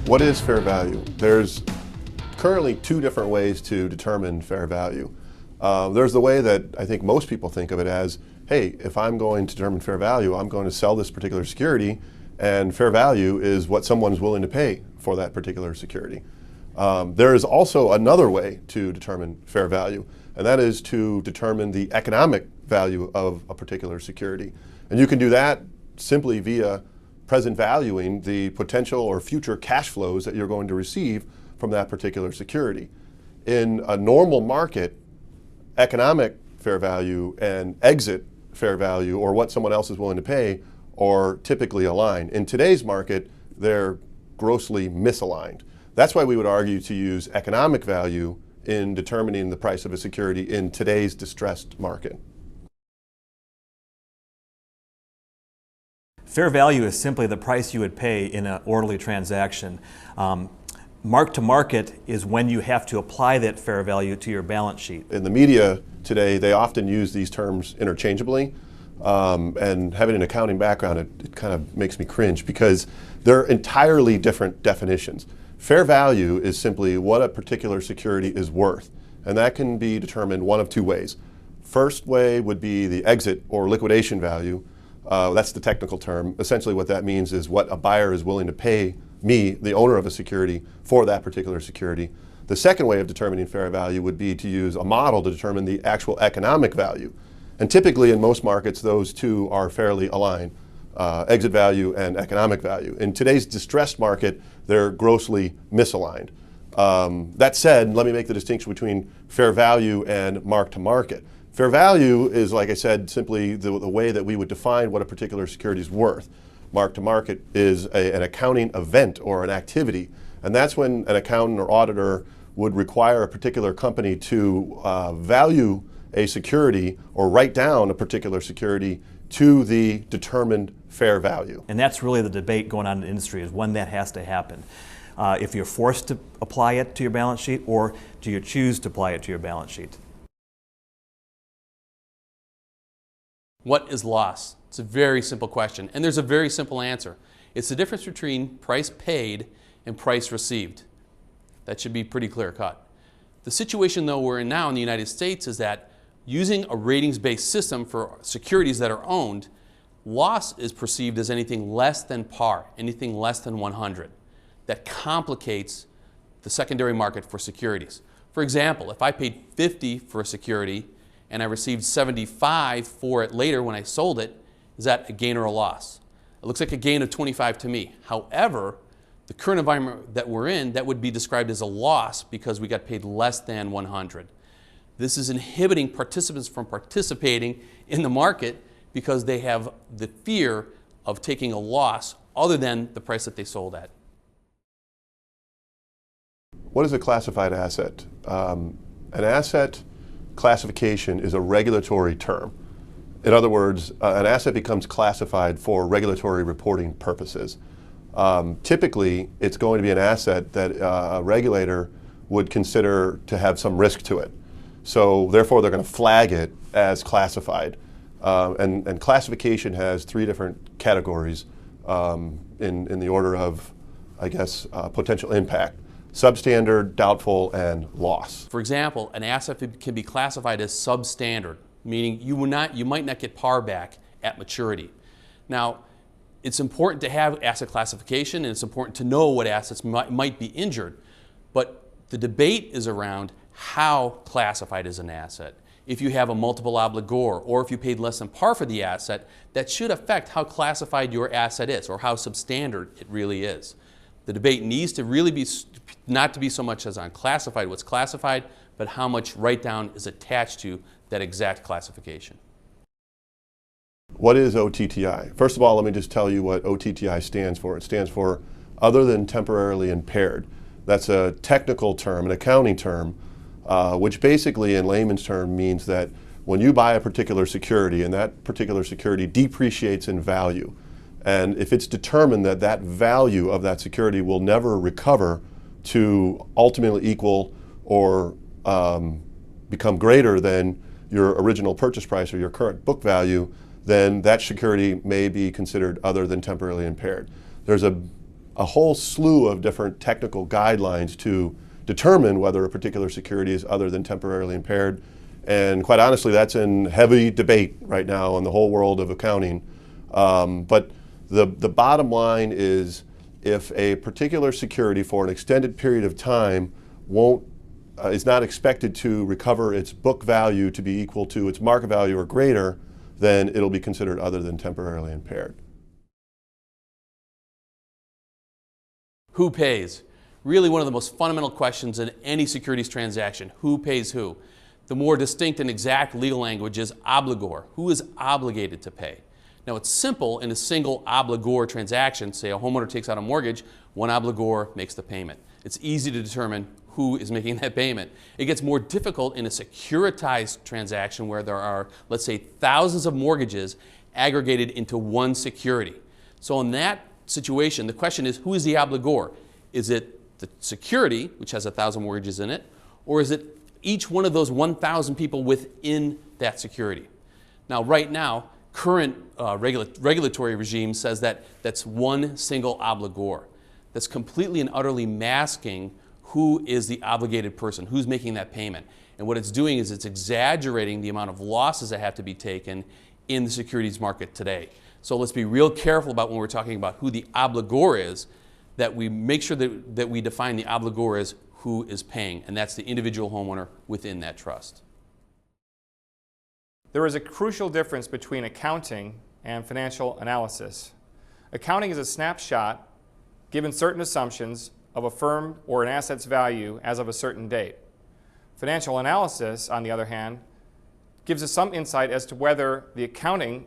What is fair value? There's currently two different ways to determine fair value. There's the way that I think most people think of it as, hey, if I'm going to determine fair value, I'm going to sell this particular security, and fair value is what someone is willing to pay for that particular security. There is also another way to determine fair value, and that is to determine the economic value of a particular security. And you can do that simply via present valuing the potential or future cash flows that you're going to receive from that particular security. In a normal market, economic fair value and exit fair value, or what someone else is willing to pay, are typically aligned. In today's market, they're grossly misaligned. That's why we would argue to use economic value in determining the price of a security in today's distressed market. Fair value is simply the price you would pay in an orderly transaction. Mark to market is when you have to apply that fair value to your balance sheet. In the media today, they often use these terms interchangeably. And having an accounting background, it kind of makes me cringe because they're entirely different definitions. Fair value is simply what a particular security is worth, and that can be determined one of two ways. First way would be the exit or liquidation value. That's the technical term. Essentially what that means is what a buyer is willing to pay me, the owner of a security, for that particular security. The second way of determining fair value would be to use a model to determine the actual economic value. And typically in most markets, those two are fairly aligned, exit value and economic value. In today's distressed market, they're grossly misaligned. That said, let me make the distinction between fair value and mark to market. Fair value is, like I said, simply the way that we would define what a particular security is worth. Mark to market is an accounting event or an activity, and that's when an accountant or auditor would require a particular company to value a security or write down a particular security to the determined fair value. And that's really the debate going on in the industry, is when that has to happen. If you're forced to apply it to your balance sheet, or do you choose to apply it to your balance sheet? What is loss? It's a very simple question, and there's a very simple answer. It's the difference between price paid and price received. That should be pretty clear cut. The situation, though, we're in now in the United States is that using a ratings-based system for securities that are owned, loss is perceived as anything less than par, anything less than 100. That complicates the secondary market for securities. For example, if I paid 50 for a security and I received 75 for it later when I sold it, is that a gain or a loss? It looks like a gain of 25 to me. However, the current environment that we're in, that would be described as a loss because we got paid less than 100. This is inhibiting participants from participating in the market because they have the fear of taking a loss other than the price that they sold at. What is a classified asset? An asset classification is a regulatory term. In other words, an asset becomes classified for regulatory reporting purposes. Typically, it's going to be an asset that a regulator would consider to have some risk to it. So therefore, they're going to flag it as classified. And classification has three different categories in the order of, I guess, potential impact: substandard, doubtful, and loss. For example, an asset can be classified as substandard, meaning you might not get par back at maturity. Now, it's important to have asset classification, and it's important to know what assets might be injured. But the debate is around how classified is an asset. If you have a multiple obligor, or if you paid less than par for the asset, that should affect how classified your asset is, or how substandard it really is. The debate needs to really be not to be so much as on classified, what's classified, but how much write-down is attached to that exact classification. What is OTTI? First of all, let me just tell you what OTTI stands for. It stands for other than temporarily impaired. That's a technical term, an accounting term, which basically in layman's term means that when you buy a particular security and that particular security depreciates in value, and if it's determined that that value of that security will never recover to ultimately equal or become greater than your original purchase price or your current book value, then that security may be considered other than temporarily impaired. There's a a whole slew of different technical guidelines to determine whether a particular security is other than temporarily impaired. And quite honestly, that's in heavy debate right now in the whole world of accounting. But the bottom line is, if a particular security for an extended period of time is not expected to recover its book value to be equal to its market value or greater, then it'll be considered other than temporarily impaired. Who pays? Really one of the most fundamental questions in any securities transaction. Who pays who? The more distinct and exact legal language is obligor. Who is obligated to pay? Now it's simple in a single obligor transaction. Say a homeowner takes out a mortgage, one obligor makes the payment. It's easy to determine who is making that payment. It gets more difficult in a securitized transaction where there are, let's say, thousands of mortgages aggregated into one security. So in that situation, the question is, who is the obligor? Is it the security, which has 1,000 mortgages in it, or is it each one of those 1,000 people within that security? Now, right now, current regulatory regime says that that's one single obligor. That's completely and utterly masking who is the obligated person, who's making that payment. And what it's doing is it's exaggerating the amount of losses that have to be taken in the securities market today. So let's be real careful about when we're talking about who the obligor is, that we make sure that we define the obligor as who is paying, and that's the individual homeowner within that trust. There is a crucial difference between accounting and financial analysis. Accounting is a snapshot given certain assumptions of a firm or an asset's value as of a certain date. Financial analysis, on the other hand, gives us some insight as to whether the accounting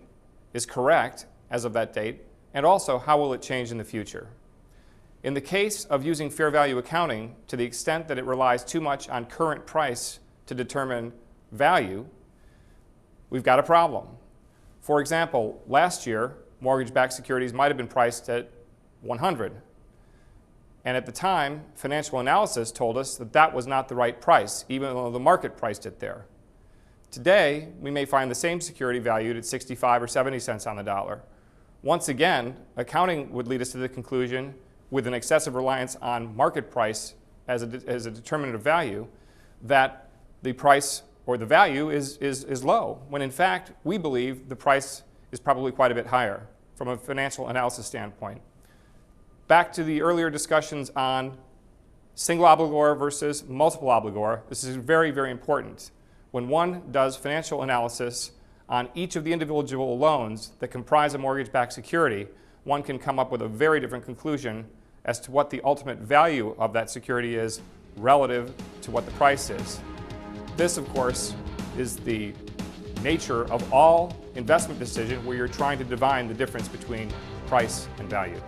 is correct as of that date, and also how will it change in the future. In the case of using fair value accounting, to the extent that it relies too much on current price to determine value, we've got a problem. For example, last year, mortgage-backed securities might have been priced at 100. And at the time, financial analysis told us that that was not the right price, even though the market priced it there. Today, we may find the same security valued at 65 or 70 cents on the dollar. Once again, accounting would lead us to the conclusion, with an excessive reliance on market price as a determinative value, that the price or the value is low, when in fact, we believe the price is probably quite a bit higher from a financial analysis standpoint. Back to the earlier discussions on single obligor versus multiple obligor, this is very, very important. When one does financial analysis on each of the individual loans that comprise a mortgage-backed security, one can come up with a very different conclusion as to what the ultimate value of that security is relative to what the price is. This, of course, is the nature of all investment decision where you're trying to divine the difference between price and value.